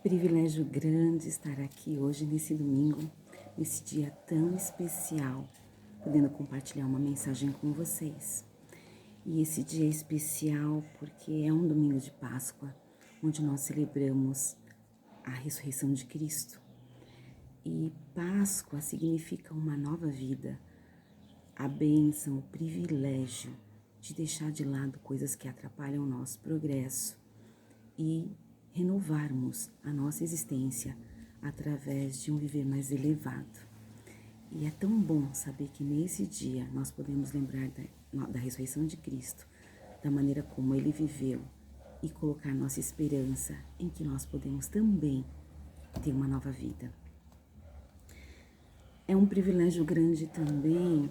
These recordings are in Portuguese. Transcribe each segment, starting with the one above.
privilégio grande estar aqui hoje, nesse domingo, nesse dia tão especial, podendo compartilhar uma mensagem com vocês. E esse dia é especial porque é um domingo de Páscoa, onde nós celebramos a ressurreição de Cristo. E Páscoa significa uma nova vida, a bênção, o privilégio de deixar de lado coisas que atrapalham o nosso progresso e renovarmos a nossa existência através de um viver mais elevado. E é tão bom saber que nesse dia nós podemos lembrar da ressurreição de Cristo, da maneira como Ele viveu e colocar nossa esperança em que nós podemos também ter uma nova vida. É um privilégio grande também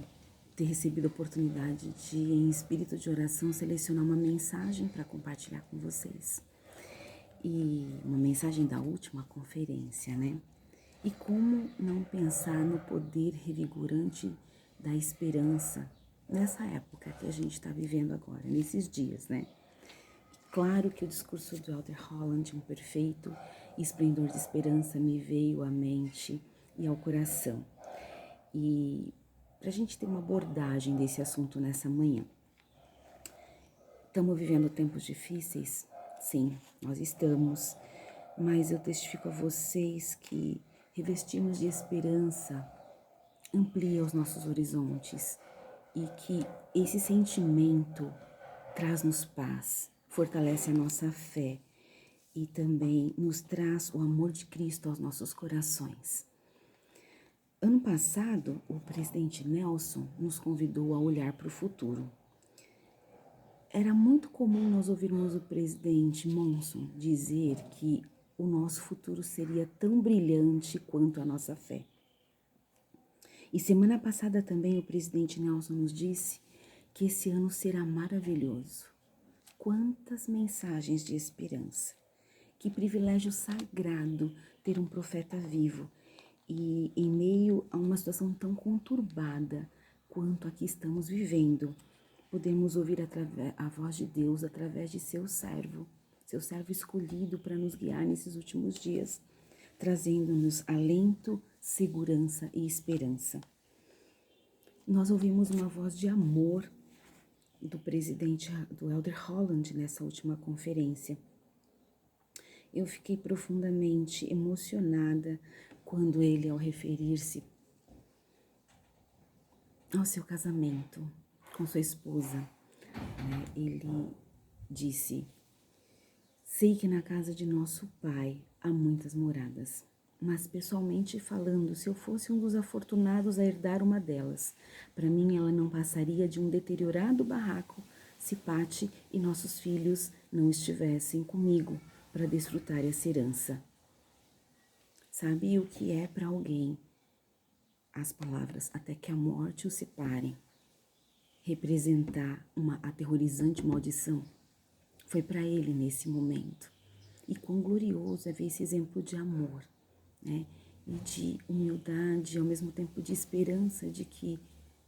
ter recebido a oportunidade de, em espírito de oração, selecionar uma mensagem para compartilhar com vocês. E uma mensagem da última conferência, né? E como não pensar no poder revigorante da esperança nessa época que a gente está vivendo agora, nesses dias, né? Claro que o discurso do Elder Holland, um perfeito esplendor de esperança, me veio à mente e ao coração. E para a gente ter uma abordagem desse assunto nessa manhã. Estamos vivendo tempos difíceis? Sim, nós estamos, mas eu testifico a vocês que revestirmos de esperança amplia os nossos horizontes e que esse sentimento traz-nos paz, fortalece a nossa fé e também nos traz o amor de Cristo aos nossos corações. Ano passado, o presidente Nelson nos convidou a olhar para o futuro. Era muito comum nós ouvirmos o presidente Monson dizer que o nosso futuro seria tão brilhante quanto a nossa fé. E semana passada também o presidente Nelson nos disse que esse ano será maravilhoso. Quantas mensagens de esperança! Que privilégio sagrado ter um profeta vivo e em meio a uma situação tão conturbada quanto a que estamos vivendo. Podemos ouvir a voz de Deus através de seu servo escolhido para nos guiar nesses últimos dias, trazendo-nos alento, segurança e esperança. Nós ouvimos uma voz de amor do presidente, do Elder Holland, nessa última conferência. Eu fiquei profundamente emocionada quando ele, ao referir-se ao seu casamento com sua esposa, ele disse: sei que na casa de nosso pai há muitas moradas, mas pessoalmente falando, se eu fosse um dos afortunados a herdar uma delas, para mim ela não passaria de um deteriorado barraco se Pati e nossos filhos não estivessem comigo para desfrutar essa herança. Sabe o que é para alguém as palavras até que a morte o separe representar uma aterrorizante maldição? Foi para ele nesse momento. E quão glorioso é ver esse exemplo de amor, né? E de humildade, ao mesmo tempo de esperança de que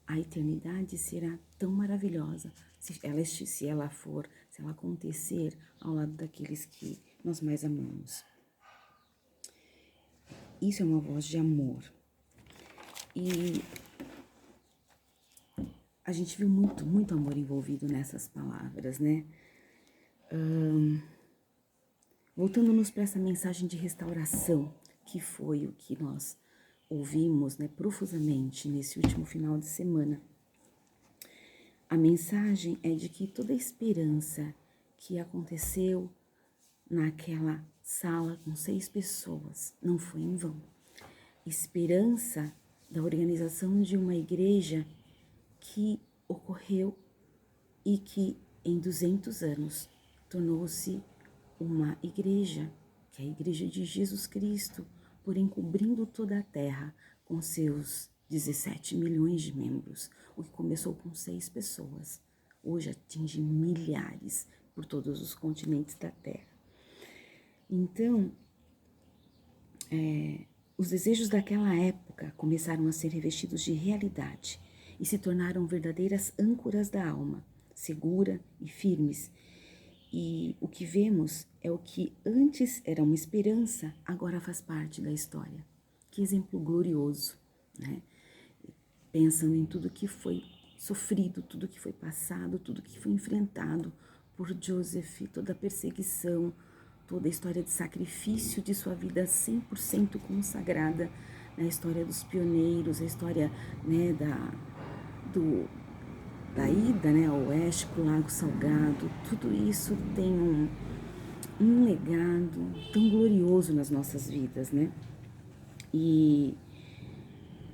a eternidade será tão maravilhosa se ela acontecer ao lado daqueles que nós mais amamos. Isso é uma voz de amor. E a gente viu muito amor envolvido nessas palavras, né? Voltando-nos para essa mensagem de restauração, que foi o que nós ouvimos, né, profusamente nesse último final de semana. A mensagem é de que toda a esperança que aconteceu naquela sala com 6 pessoas não foi em vão. Esperança da organização de uma igreja que ocorreu e que em 200 anos tornou-se uma igreja, que é a Igreja de Jesus Cristo, porém cobrindo toda a terra com seus 17 milhões de membros, o que começou com 6 pessoas, hoje atinge milhares por todos os continentes da terra. Então, os desejos daquela época começaram a ser revestidos de realidade e se tornaram verdadeiras âncoras da alma, segura e firmes. E o que vemos é o que antes era uma esperança, agora faz parte da história. Que exemplo glorioso, né? Pensando em tudo que foi sofrido, tudo que foi passado, tudo que foi enfrentado por Joseph, toda a perseguição, toda a história de sacrifício de sua vida 100% consagrada, a história dos pioneiros, a história, né, da ida, né, ao oeste, para o Lago Salgado. Tudo isso tem um legado tão glorioso nas nossas vidas, né? E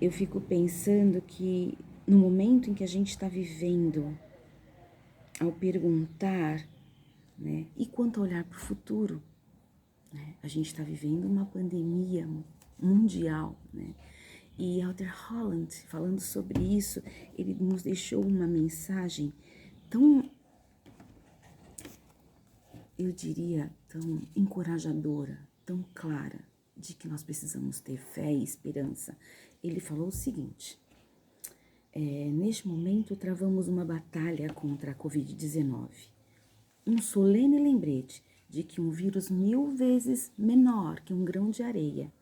eu fico pensando que no momento em que a gente está vivendo, ao perguntar, né, e quanto a olhar para o futuro, né, a gente está vivendo uma pandemia mundial, né? E Elder Holland, falando sobre isso, ele nos deixou uma mensagem tão, eu diria, tão encorajadora, tão clara, de que nós precisamos ter fé e esperança. Ele falou o seguinte: neste momento travamos uma batalha contra a Covid-19. Um solene lembrete de que um vírus 1000 vezes menor que um grão de areia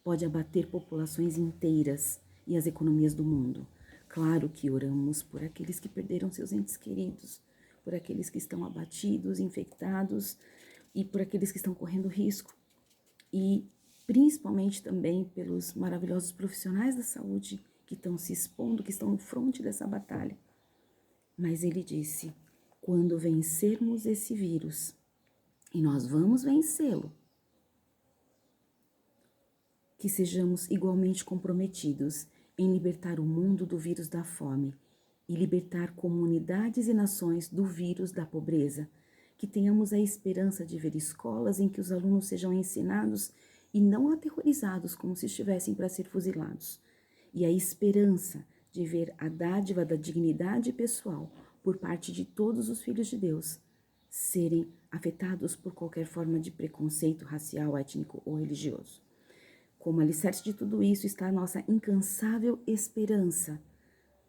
pode abater populações inteiras e as economias do mundo. Claro que oramos por aqueles que perderam seus entes queridos, por aqueles que estão abatidos, infectados e por aqueles que estão correndo risco. E principalmente também pelos maravilhosos profissionais da saúde que estão se expondo, que estão no fronte dessa batalha. Mas ele disse: quando vencermos esse vírus, e nós vamos vencê-lo, que sejamos igualmente comprometidos em libertar o mundo do vírus da fome e libertar comunidades e nações do vírus da pobreza, que tenhamos a esperança de ver escolas em que os alunos sejam ensinados e não aterrorizados como se estivessem para ser fuzilados, e a esperança de ver a dádiva da dignidade pessoal por parte de todos os filhos de Deus serem afetados por qualquer forma de preconceito racial, étnico ou religioso. Como alicerce de tudo isso está a nossa incansável esperança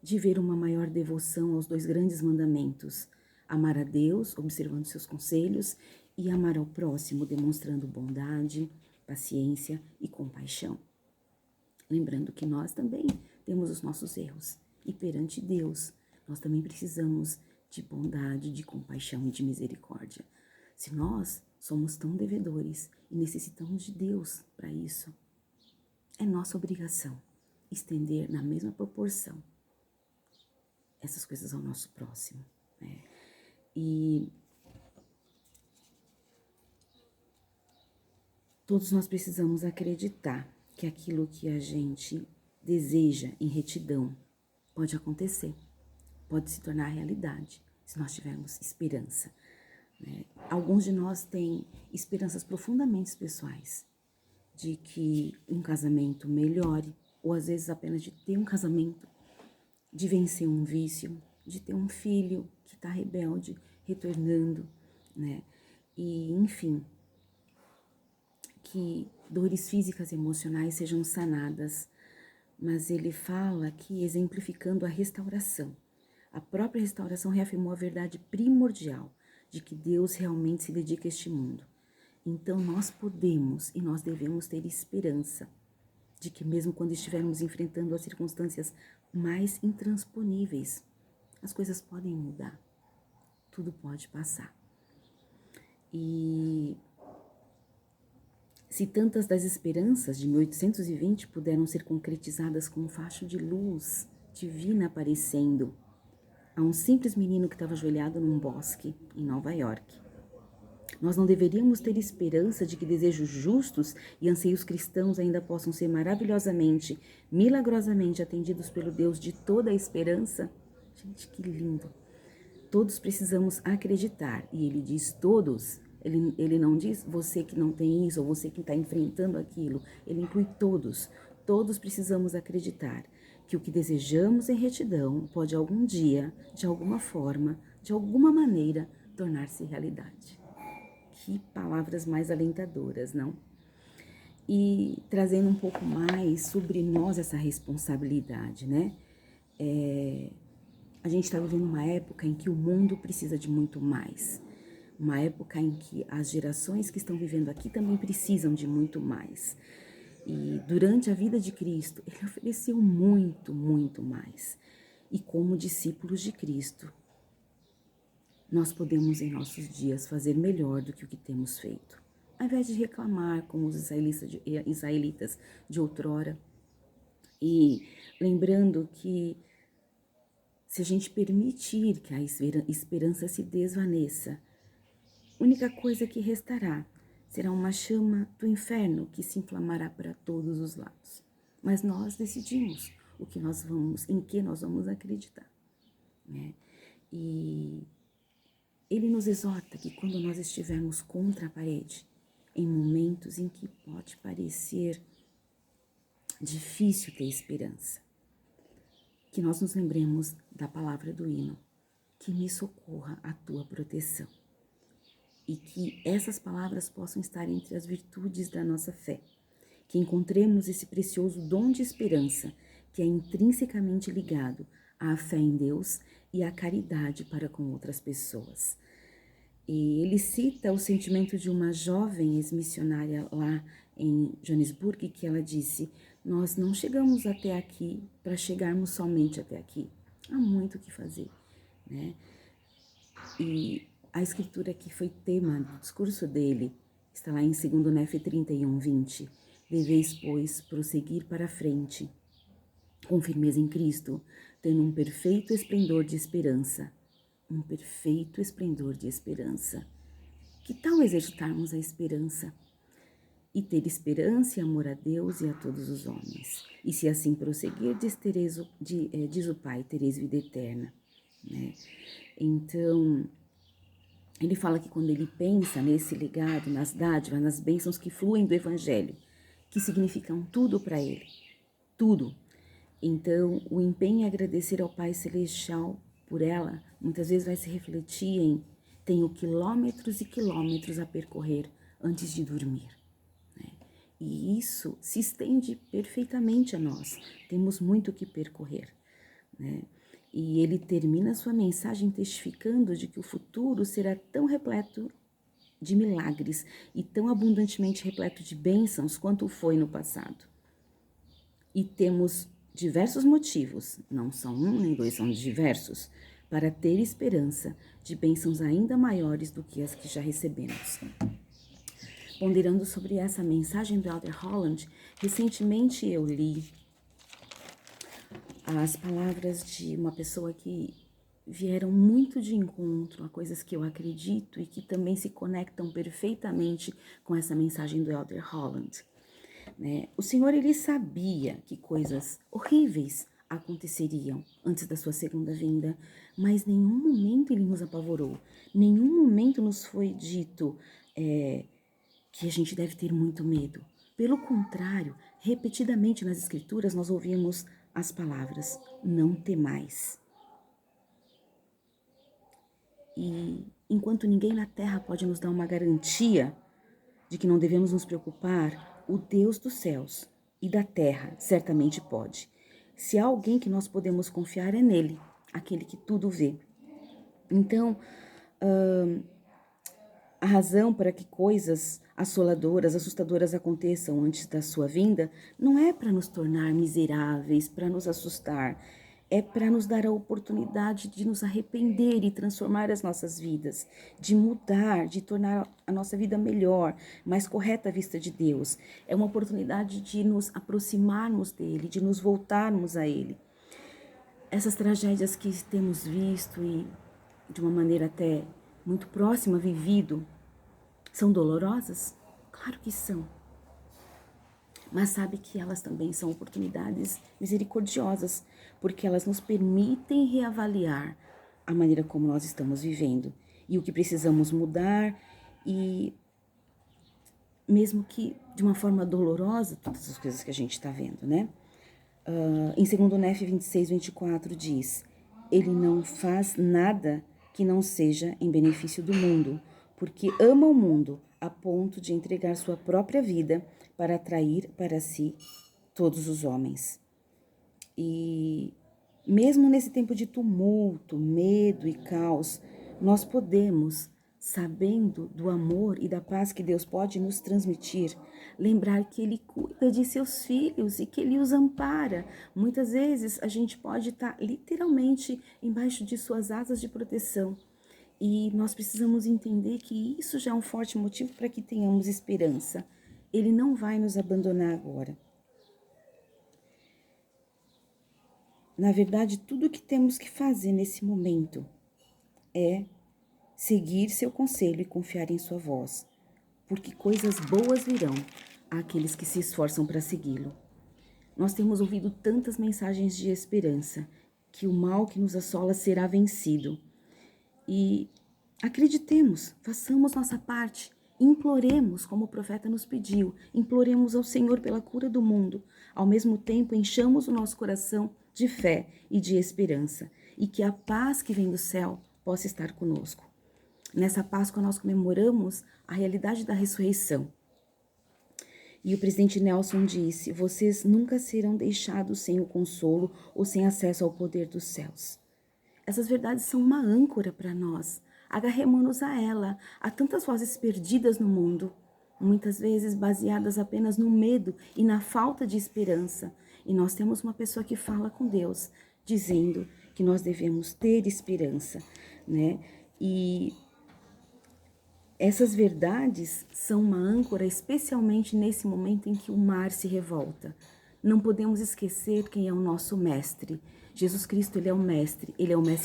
de ver uma maior devoção aos 2 grandes mandamentos: amar a Deus, observando seus conselhos, e amar ao próximo, demonstrando bondade, paciência e compaixão. Lembrando que nós também temos os nossos erros, e perante Deus nós também precisamos de bondade, de compaixão e de misericórdia. Se nós somos tão devedores e necessitamos de Deus para isso, é nossa obrigação estender na mesma proporção essas coisas ao nosso próximo, né? E todos nós precisamos acreditar que aquilo que a gente deseja em retidão pode acontecer, pode se tornar realidade, se nós tivermos esperança, né? Alguns de nós têm esperanças profundamente pessoais de que um casamento melhore, ou às vezes apenas de ter um casamento, de vencer um vício, de ter um filho que está rebelde, retornando, né? E, enfim, que dores físicas e emocionais sejam sanadas. Mas ele fala que, exemplificando a restauração, a própria restauração reafirmou a verdade primordial de que Deus realmente se dedica a este mundo. Então nós podemos e nós devemos ter esperança de que mesmo quando estivermos enfrentando as circunstâncias mais intransponíveis, as coisas podem mudar, tudo pode passar. E se tantas das esperanças de 1820 puderam ser concretizadas com um facho de luz divina aparecendo a um simples menino que estava ajoelhado num bosque em Nova York, nós não deveríamos ter esperança de que desejos justos e anseios cristãos ainda possam ser maravilhosamente, milagrosamente atendidos pelo Deus de toda a esperança? Gente, que lindo! Todos precisamos acreditar, e ele diz todos, ele não diz você que não tem isso, ou você que está enfrentando aquilo, ele inclui todos. Todos precisamos acreditar que o que desejamos em retidão pode algum dia, de alguma forma, de alguma maneira, tornar-se realidade. Que palavras mais alentadoras, não? E trazendo um pouco mais sobre nós essa responsabilidade, né? A gente está vivendo uma época em que o mundo precisa de muito mais. uma época em que as gerações que estão vivendo aqui também precisam de muito mais. E durante a vida de Cristo, ele ofereceu muito, muito mais. E como discípulos de Cristo, nós podemos em nossos dias fazer melhor do que o que temos feito. Ao invés de reclamar como os israelitas de outrora, e lembrando que se a gente permitir que a esperança se desvaneça, a única coisa que restará será uma chama do inferno que se inflamará para todos os lados. Mas nós decidimos em que nós vamos acreditar, né? E ele nos exorta que quando nós estivermos contra a parede, em momentos em que pode parecer difícil ter esperança, que nós nos lembremos da palavra do hino, que me socorra a tua proteção. E que essas palavras possam estar entre as virtudes da nossa fé, que encontremos esse precioso dom de esperança que é intrinsecamente ligado à fé em Deus e à caridade para com outras pessoas. E ele cita o sentimento de uma jovem ex-missionária lá em Joanesburgo, que ela disse: nós não chegamos até aqui para chegarmos somente até aqui. Há muito o que fazer, né? E a escritura que foi tema do discurso dele está lá em 2 Nef 31:20. Deveis, pois, prosseguir para a frente, com firmeza em Cristo, tendo um perfeito esplendor de esperança. Um perfeito esplendor de esperança. Que tal exercitarmos a esperança? E ter esperança e amor a Deus e a todos os homens. E se assim prosseguir, diz o Pai, tereis vida eterna, né? Então, ele fala que quando ele pensa nesse legado, nas dádivas, nas bênçãos que fluem do Evangelho, que significam tudo para ele, tudo. Então, o empenho em agradecer ao Pai Celestial por ela, muitas vezes vai se refletir em: tenho quilômetros e quilômetros a percorrer antes de dormir, né? E isso se estende perfeitamente a nós, temos muito que percorrer, né? E ele termina sua mensagem testificando de que o futuro será tão repleto de milagres e tão abundantemente repleto de bênçãos quanto foi no passado. E temos diversos motivos, não são um nem dois, são diversos, para ter esperança de bênçãos ainda maiores do que as que já recebemos. Ponderando sobre essa mensagem do Elder Holland, recentemente eu li as palavras de uma pessoa que vieram muito de encontro a coisas que eu acredito e que também se conectam perfeitamente com essa mensagem do Elder Holland, né? O Senhor, ele sabia que coisas horríveis aconteceriam antes da sua segunda vinda, mas nenhum momento ele nos apavorou, nenhum momento nos foi dito que a gente deve ter muito medo. Pelo contrário, repetidamente nas Escrituras nós ouvimos as palavras: não temais. E enquanto ninguém na terra pode nos dar uma garantia de que não devemos nos preocupar, o Deus dos céus e da terra certamente pode. Se há alguém que nós podemos confiar, é nele, aquele que tudo vê. Então, a razão para que coisas assoladoras, assustadoras aconteçam antes da sua vinda não é para nos tornar miseráveis, para nos assustar. É para nos dar a oportunidade de nos arrepender e transformar as nossas vidas, de mudar, de tornar a nossa vida melhor, mais correta à vista de Deus. É uma oportunidade de nos aproximarmos dele, de nos voltarmos a ele. Essas tragédias que temos visto e de uma maneira até muito próxima vivido, são dolorosas? Claro que são. Mas sabe que elas também são oportunidades misericordiosas, porque elas nos permitem reavaliar a maneira como nós estamos vivendo e o que precisamos mudar, e mesmo que de uma forma dolorosa, todas as coisas que a gente está vendo, né? Em 2 Nef 26:24 diz: ele não faz nada que não seja em benefício do mundo, porque ama o mundo a ponto de entregar sua própria vida para atrair para si todos os homens. E mesmo nesse tempo de tumulto, medo e caos, nós podemos sabendo do amor e da paz que Deus pode nos transmitir, lembrar que Ele cuida de seus filhos e que Ele os ampara. Muitas vezes a gente pode estar literalmente embaixo de suas asas de proteção. E nós precisamos entender que isso já é um forte motivo para que tenhamos esperança. Ele não vai nos abandonar agora. Na verdade, tudo o que temos que fazer nesse momento é seguir seu conselho e confiar em sua voz, porque coisas boas virão àqueles que se esforçam para segui-lo. Nós temos ouvido tantas mensagens de esperança, que o mal que nos assola será vencido. E acreditemos, façamos nossa parte, imploremos, como o profeta nos pediu, imploremos ao Senhor pela cura do mundo. Ao mesmo tempo, enchamos o nosso coração de fé e de esperança, e que a paz que vem do céu possa estar conosco. Nessa Páscoa nós comemoramos a realidade da ressurreição. E o presidente Nelson disse: vocês nunca serão deixados sem o consolo ou sem acesso ao poder dos céus. Essas verdades são uma âncora para nós. Agarremos-nos a ela. Há tantas vozes perdidas no mundo, muitas vezes baseadas apenas no medo e na falta de esperança. E nós temos uma pessoa que fala com Deus, dizendo que nós devemos ter esperança, né? E essas verdades são uma âncora, especialmente nesse momento em que o mar se revolta. Não podemos esquecer quem é o nosso mestre. Jesus Cristo, ele é o mestre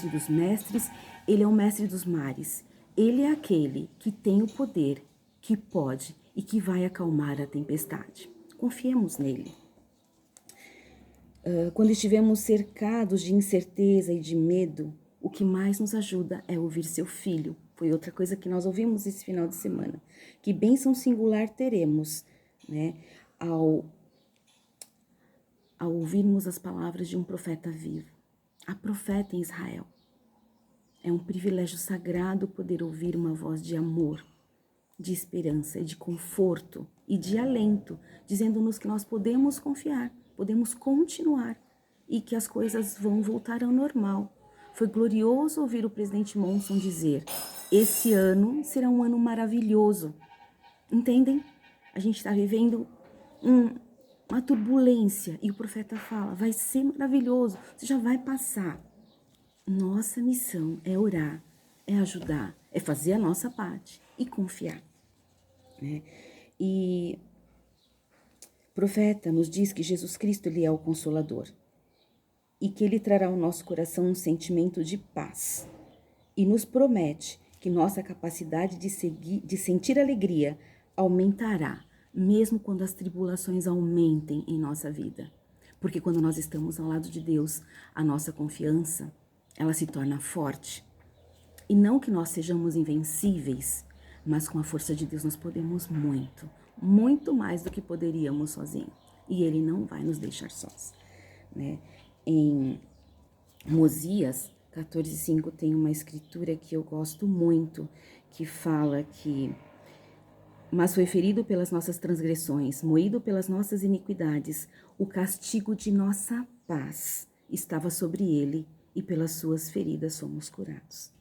dos mestres, ele é o mestre dos mares. Ele é aquele que tem o poder, que pode e que vai acalmar a tempestade. Confiemos nele. Quando estivermos cercados de incerteza e de medo, o que mais nos ajuda é ouvir seu filho. Foi outra coisa que nós ouvimos esse final de semana. Que bênção singular teremos, né, ao ouvirmos as palavras de um profeta vivo. Há profeta em Israel. É um privilégio sagrado poder ouvir uma voz de amor, de esperança e de conforto e de alento, dizendo-nos que nós podemos confiar, podemos continuar e que as coisas vão voltar ao normal. Foi glorioso ouvir o presidente Monson dizer: esse ano será um ano maravilhoso. Entendem? A gente está vivendo uma turbulência e o profeta fala: vai ser maravilhoso, você já vai passar. Nossa missão é orar, é ajudar, é fazer a nossa parte e confiar, né? E o profeta nos diz que Jesus Cristo, ele é o Consolador e que ele trará ao nosso coração um sentimento de paz e nos promete que nossa capacidade de sentir alegria aumentará, mesmo quando as tribulações aumentem em nossa vida. Porque quando nós estamos ao lado de Deus, a nossa confiança, ela se torna forte. E não que nós sejamos invencíveis, mas com a força de Deus nós podemos muito, muito mais do que poderíamos sozinhos. E Ele não vai nos deixar sós, né? Em Mosias 14:5 tem uma escritura que eu gosto muito, que fala que: mas foi ferido pelas nossas transgressões, moído pelas nossas iniquidades, o castigo de nossa paz estava sobre ele, e pelas suas feridas somos curados.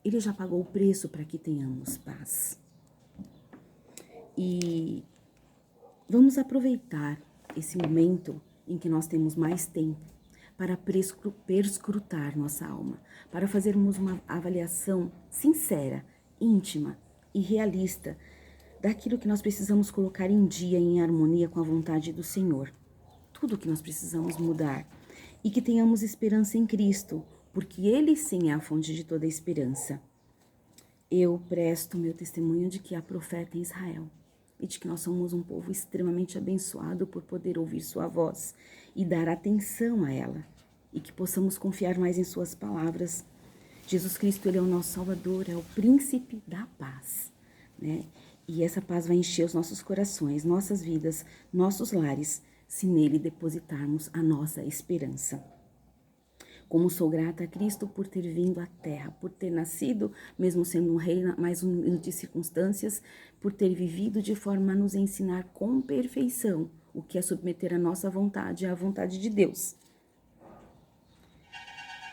Ele já pagou o preço para que tenhamos paz. E vamos aproveitar esse momento em que nós temos mais tempo para perscrutar nossa alma, para fazermos uma avaliação sincera, íntima e realista daquilo que nós precisamos colocar em dia em harmonia com a vontade do Senhor. Tudo que nós precisamos mudar e que tenhamos esperança em Cristo, porque Ele sim é a fonte de toda a esperança. Eu presto meu testemunho de que há profeta em Israel e de que nós somos um povo extremamente abençoado por poder ouvir sua voz e dar atenção a ela, e que possamos confiar mais em suas palavras. Jesus Cristo, ele é o nosso Salvador, é o príncipe da paz, né? E essa paz vai encher os nossos corações, nossas vidas, nossos lares, se nele depositarmos a nossa esperança. Como sou grata a Cristo por ter vindo à terra, por ter nascido, mesmo sendo um rei mais humilde de circunstâncias, por ter vivido de forma a nos ensinar com perfeição o que é submeter a nossa vontade à vontade de Deus.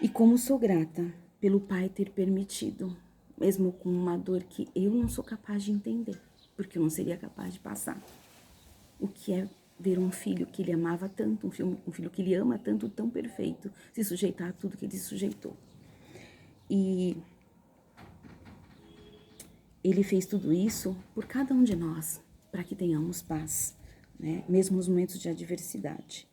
E como sou grata pelo Pai ter permitido mesmo com uma dor que eu não sou capaz de entender, porque eu não seria capaz de passar. O que é ver um filho que ele amava tanto, um filho que ele ama tanto, tão perfeito, se sujeitar a tudo que ele se sujeitou. E ele fez tudo isso por cada um de nós, para que tenhamos paz, né? Mesmo nos momentos de adversidade.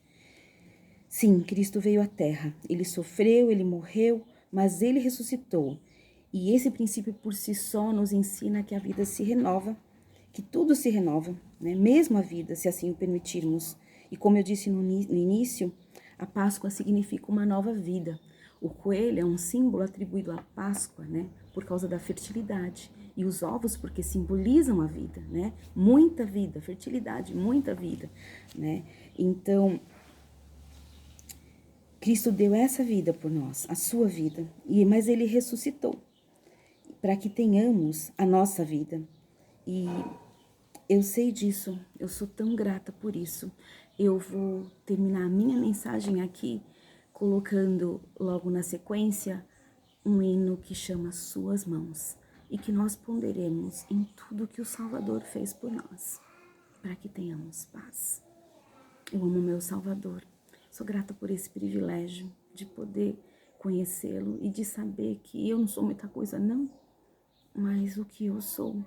Sim, Cristo veio à Terra, ele sofreu, ele morreu, mas ele ressuscitou. E esse princípio por si só nos ensina que a vida se renova, que tudo se renova, né? Mesmo a vida, se assim o permitirmos. E como eu disse no início, a Páscoa significa uma nova vida. O coelho é um símbolo atribuído à Páscoa, né? Por causa da fertilidade. E os ovos porque simbolizam a vida, né? Muita vida, fertilidade, muita vida, né? Então, Cristo deu essa vida por nós, a sua vida, mas ele ressuscitou para que tenhamos a nossa vida. E eu sei disso, eu sou tão grata por isso. Eu vou terminar a minha mensagem aqui colocando logo na sequência um hino que chama Suas Mãos e que nós ponderemos em tudo que o Salvador fez por nós, para que tenhamos paz. Eu amo meu Salvador. Sou grata por esse privilégio de poder conhecê-lo e de saber que eu não sou muita coisa, não. Mas o que eu sou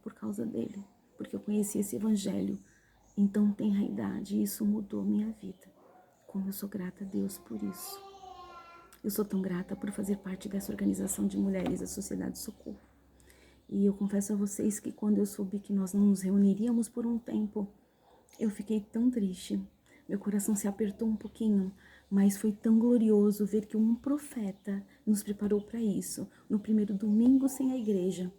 por causa dele. Porque eu conheci esse evangelho em tão tenra idade e isso mudou minha vida. Como eu sou grata a Deus por isso. Eu sou tão grata por fazer parte dessa organização de mulheres da Sociedade Socorro. E eu confesso a vocês que quando eu soube que nós não nos reuniríamos por um tempo, eu fiquei tão triste, meu coração se apertou um pouquinho, mas foi tão glorioso ver que um profeta nos preparou para isso. No primeiro domingo sem a igreja,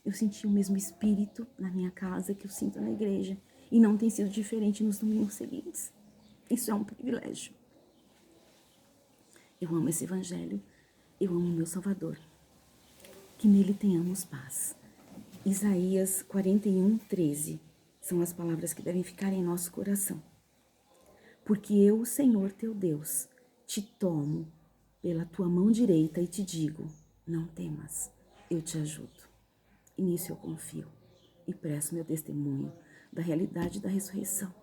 eu senti o mesmo espírito na minha casa que eu sinto na igreja, e não tem sido diferente nos domingos seguintes. Isso é um privilégio. Eu amo esse evangelho, eu amo meu Salvador. Que nele tenhamos paz. Isaías 41:13 são as palavras que devem ficar em nosso coração. Porque eu, Senhor teu Deus, te tomo pela tua mão direita e te digo, não temas, eu te ajudo. E nisso eu confio e presto meu testemunho da realidade da ressurreição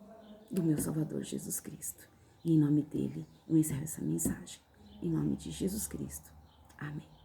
do meu Salvador Jesus Cristo. E em nome dele eu encerro essa mensagem. Em nome de Jesus Cristo. Amém.